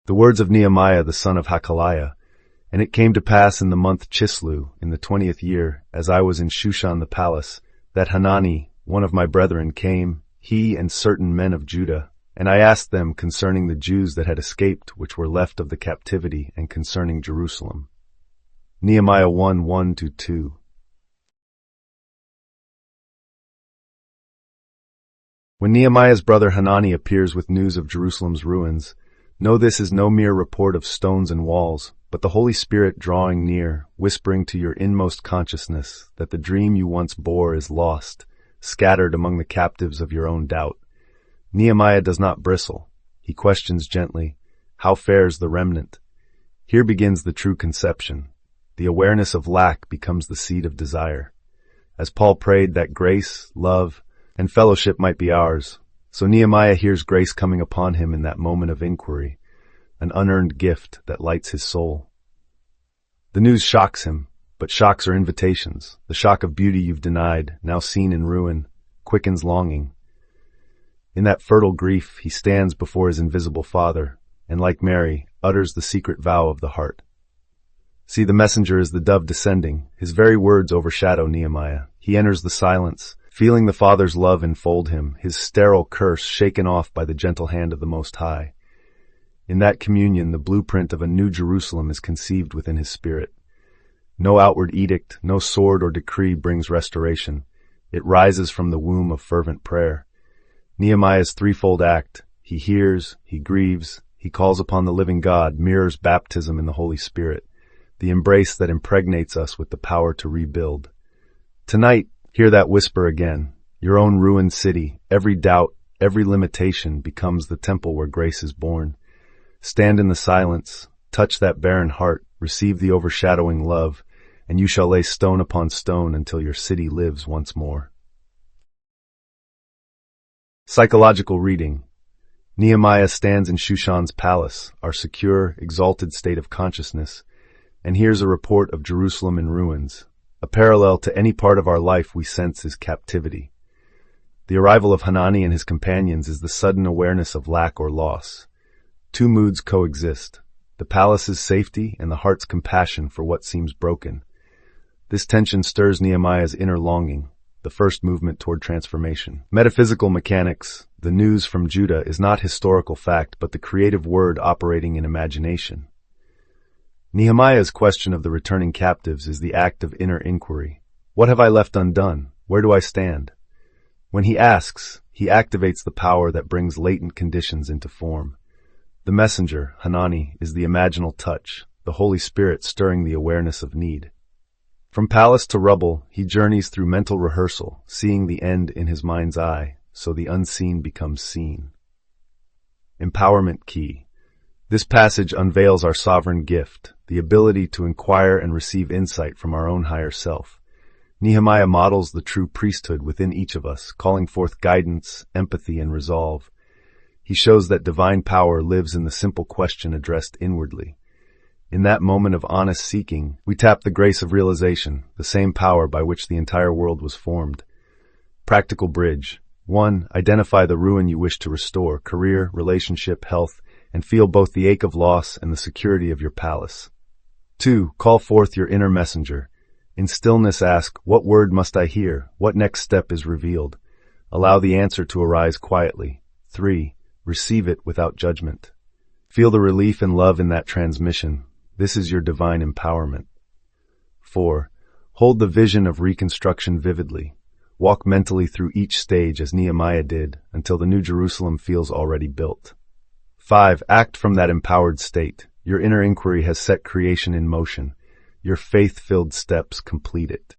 The words of Nehemiah the son of Hachaliah. And it came to pass in the month Chisleu, in the 20th year, as I was in Shushan the palace, that Hanani, one of my brethren, came, he and certain men of Judah, and I asked them concerning the Jews that had escaped, which were left of the captivity, and concerning Jerusalem. Nehemiah 1:1-2. When Nehemiah's brother Hanani appears with news of Jerusalem's ruins, know this is no mere report of stones and walls, but the Holy Spirit drawing near, whispering to your inmost consciousness that the dream you once bore is lost, scattered among the captives of your own doubt. Nehemiah does not bristle. He questions gently, how fares the remnant? Here begins the true conception. The awareness of lack becomes the seed of desire. As Paul prayed that grace, love, and fellowship might be ours, so Nehemiah hears grace coming upon him in that moment of inquiry, an unearned gift that lights his soul. The news shocks him, but shocks are invitations. The shock of beauty you've denied, now seen in ruin, quickens longing. In that fertile grief, he stands before his invisible Father, and like Mary, utters the secret vow of the heart. See, the messenger is the dove descending. His very words overshadow Nehemiah. He enters the silence, feeling the Father's love enfold him, his sterile curse shaken off by the gentle hand of the Most High. In that communion, the blueprint of a new Jerusalem is conceived within his spirit. No outward edict, no sword or decree brings restoration. It rises from the womb of fervent prayer. Nehemiah's threefold act, he hears, he grieves, he calls upon the living God, mirrors baptism in the Holy Spirit, the embrace that impregnates us with the power to rebuild. Tonight, hear that whisper again. Your own ruined city, every doubt, every limitation becomes the temple where grace is born. Stand in the silence, touch that barren heart, receive the overshadowing love, and you shall lay stone upon stone until your city lives once more. Psychological reading. Nehemiah stands in Shushan's palace, our secure, exalted state of consciousness, and hears a report of Jerusalem in ruins. A parallel to any part of our life we sense is captivity. The arrival of Hanani and his companions is the sudden awareness of lack or loss. Two moods coexist, the palace's safety and the heart's compassion for what seems broken. This tension stirs Nehemiah's inner longing, the first movement toward transformation. Metaphysical mechanics, the news from Judah is not historical fact but the creative word operating in imagination. Nehemiah's question of the returning captives is the act of inner inquiry. What have I left undone? Where do I stand? When he asks, he activates the power that brings latent conditions into form. The messenger, Hanani, is the imaginal touch, the Holy Spirit stirring the awareness of need. From palace to rubble, he journeys through mental rehearsal, seeing the end in his mind's eye, so the unseen becomes seen. Empowerment key. This passage unveils our sovereign gift, the ability to inquire and receive insight from our own higher self. Nehemiah models the true priesthood within each of us, calling forth guidance, empathy, and resolve. He shows that divine power lives in the simple question addressed inwardly. In that moment of honest seeking, we tap the grace of realization, the same power by which the entire world was formed. Practical bridge. 1. Identify the ruin you wish to restore, career, relationship, health, and feel both the ache of loss and the security of your palace. 2. Call forth your inner messenger. In stillness ask, what word must I hear? What next step is revealed? Allow the answer to arise quietly. 3. Receive it without judgment. Feel the relief and love in that transmission. This is your divine empowerment. 4. Hold the vision of reconstruction vividly. Walk mentally through each stage as Nehemiah did until the New Jerusalem feels already built. 5. Act from that empowered state. Your inner inquiry has set creation in motion. Your faith-filled steps complete it.